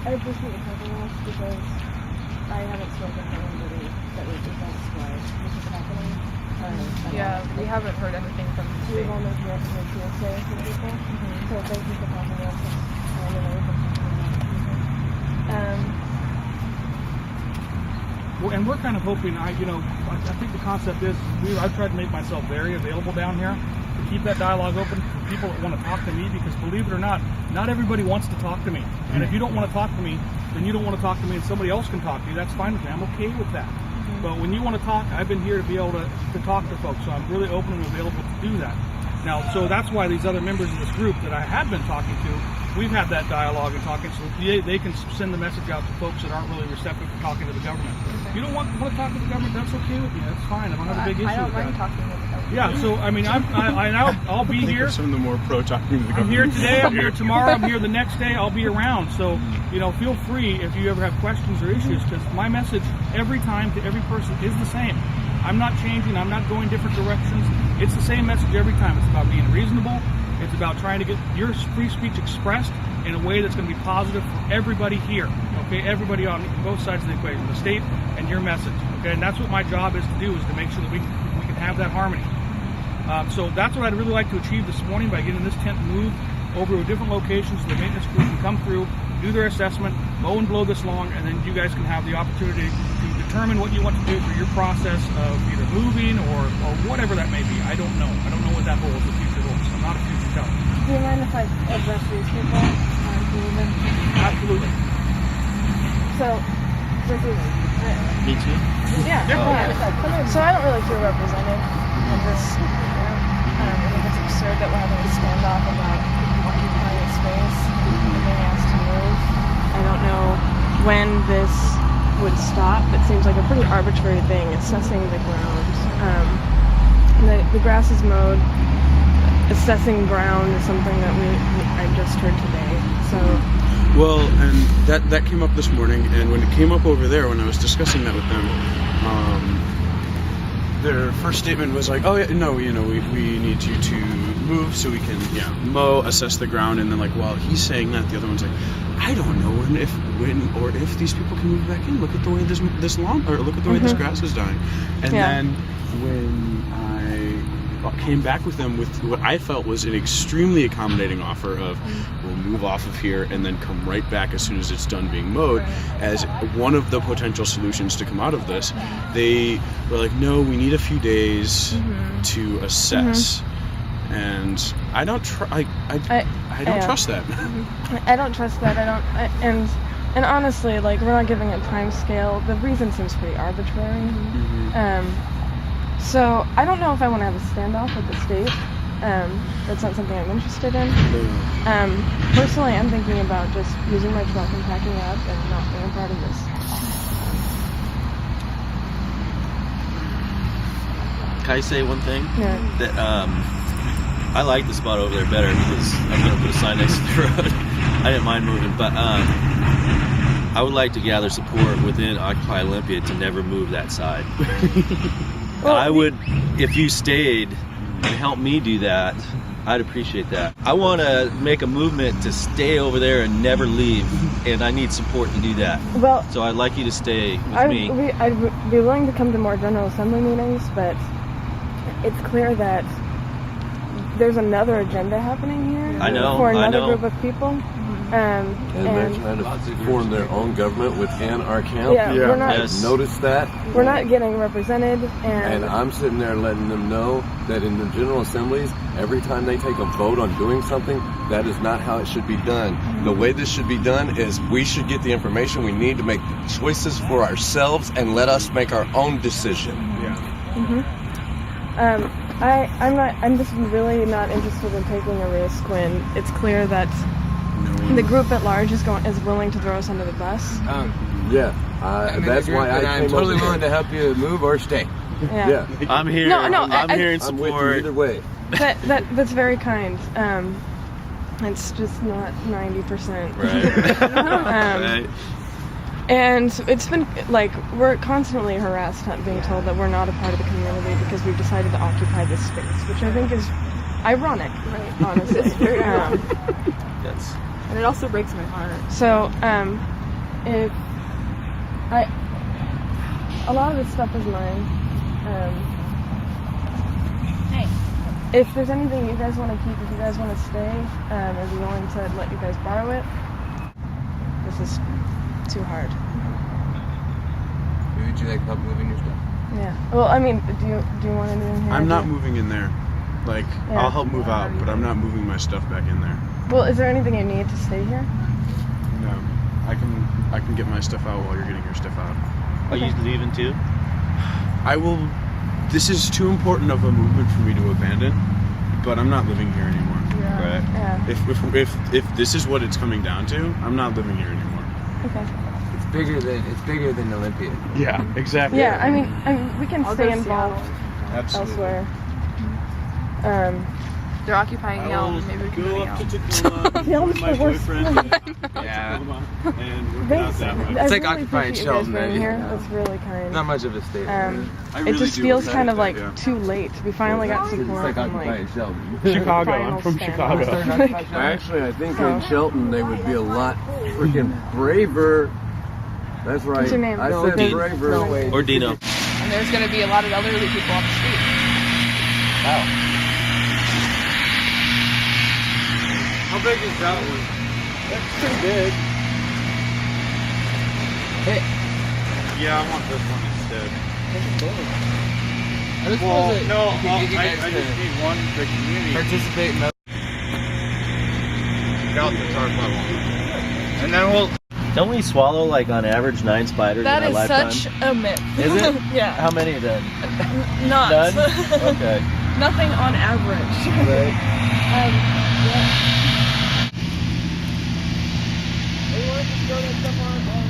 I appreciate you talking to us because I haven't spoken to anybody that represents why this is happening. Yeah, we haven't heard anything from the state. We've only heard from hearsay from people. So thank you for talking to us. Well, and we're kind of hoping, I think the concept is, I've tried to make myself very available down here to keep that dialogue open for people that want to talk to me, because believe it or not everybody wants to talk to me. And if you don't want to talk to me, then you don't want to talk to me and somebody else can talk to you. That's fine with me. I'm okay with that. But when you want to talk, I've been here to be able to talk to folks, so I'm really open and available to do that. Now, so that's why these other members of this group that I have been talking to, we've had that dialogue and talking, so they can send the message out to folks that aren't really receptive to talking to the government. If you don't want to talk to the government, that's okay with me. That's fine. I don't have a big issue with that. I don't mind talking to the government. Yeah, so I mean, I'll be here. Some of the more pro talking to the government. I'm here today. I'm here tomorrow. I'm here the next day. I'll be around. So feel free if you ever have questions or issues, because my message every time to every person is the same. I'm not changing. I'm not going different directions. It's the same message every time. It's about being reasonable. It's about trying to get your free speech expressed in a way that's going to be positive for everybody here. Okay, everybody on both sides of the equation, the state and your message. Okay, and that's what my job is to do, is to make sure that we can have that harmony. So that's what I'd really like to achieve this morning by getting this tent moved over to a different location so the maintenance crew can come through, do their assessment, mow and blow this long, and then you guys can have the opportunity to determine what you want to do for your process of either moving or whatever that may be. I don't know. I don't know what that holds, the future holds. I'm not a future teller. Do you mind if I address these people? Absolutely. So, this is... Me too. Yeah. So I don't really feel represented in this. I think it's absurd that we're having a standoff about occupying a space and being asked to move. I don't know when this would stop. It seems like a pretty arbitrary thing, assessing the ground. The grass is mowed. Assessing ground is something that I just heard today. So. Well, and that came up this morning, and when it came up over there, when I was discussing that with them, their first statement was like, "Oh yeah, no, we need you to move so we can mow, assess the ground," and then like while he's saying that, the other one's like, "I don't know when or if these people can move back in. Look at the way this lawn, or look at the way this grass is dying," and then when I came back with them with what I felt was an extremely accommodating offer of, we'll move off of here and then come right back as soon as it's done being mowed, as one of the potential solutions to come out of this. They were like, no, we need a few days to assess. And I don't trust that. I don't trust that. And honestly, like, we're not giving a time scale. The reason seems pretty arbitrary. So I don't know if I want to have a standoff with the state. That's not something I'm interested in. Personally, I'm thinking about just using my truck and packing up and not being a part of this. Can I say one thing? Yeah. That I like the spot over there better because I'm going to put a sign next to the road. I didn't mind moving, but I would like to gather support within Occupy Olympia to never move that side. Well, I would, if you stayed and helped me do that, I'd appreciate that. I want to make a movement to stay over there and never leave, and I need support to do that. Well, so I'd like you to stay with me. I'd be willing to come to more General Assembly meetings, but it's clear that there's another agenda happening here. I know, for another group of people. And they're trying to form their own government within our camp. We're not. Yes. Notice that. We're not getting represented, And I'm sitting there letting them know that in the General Assemblies, every time they take a vote on doing something, that is not how it should be done. The way this should be done is we should get the information we need to make choices for ourselves and let us make our own decision. I'm just really not interested in taking a risk when it's clear that the group at large is willing to throw us under the bus. That's why I'm totally willing to help you move or stay. Yeah. I'm here. No, I'm here in I'm with you support. either way. That's very kind. It's just not 90%. Right. And it's been like we're constantly harassed, being told that we're not a part of the community because we've decided to occupy this space, which I think is ironic, right? Honestly. Yes. And it also breaks my heart. So, if a lot of this stuff is mine. If there's anything you guys want to keep, if you guys want to stay, I'd be willing to let you guys borrow it. This is too hard. Would you like help moving your stuff? Yeah. Well, I mean, do you want anything here? I'm not moving in there. Like, Yeah. I'll help move out, but I'm not moving my stuff back in there. Well, is there anything you need to stay here? No. I can get my stuff out while you're getting your stuff out. Are you leaving too? I will. This is too important of a movement for me to abandon, but I'm not living here anymore. Right. Yeah. If this is what it's coming down to, I'm not living here anymore. Okay. It's bigger than Olympia. Yeah, exactly. Yeah, I mean, we can I'll stay go to involved Absolutely. elsewhere. They're occupying Yelm. Maybe we can go to Yelm. Yelm's the worst. Yeah. And work Thanks. out that way. I It's like really occupying appreciate you guys Shelton, being man. here. That's really kind. Not much of a statement. I It really just do feels respect kind of that, like yeah. too late. We finally got support It's like from occupying like Shelton. Chicago. final I'm from stand. Chicago. Actually, I think in Shelton they would be a lot freaking braver. That's right. What's your name? I No, said Dean. braver. No way. Or Dino? And there's going to be a lot of elderly people on the street. Wow. How big is that one? That's pretty big. Yeah, I want this one instead. Well, No, I just need one for community. participate in that. Out the tar pile. And then we'll. Don't we swallow like on average 9 spiders That in our is lifetime? such a myth. Is it? Yeah. How many then? None. None? Okay. Nothing on average. Right. yeah. Hey, why don't you throw that stuff on?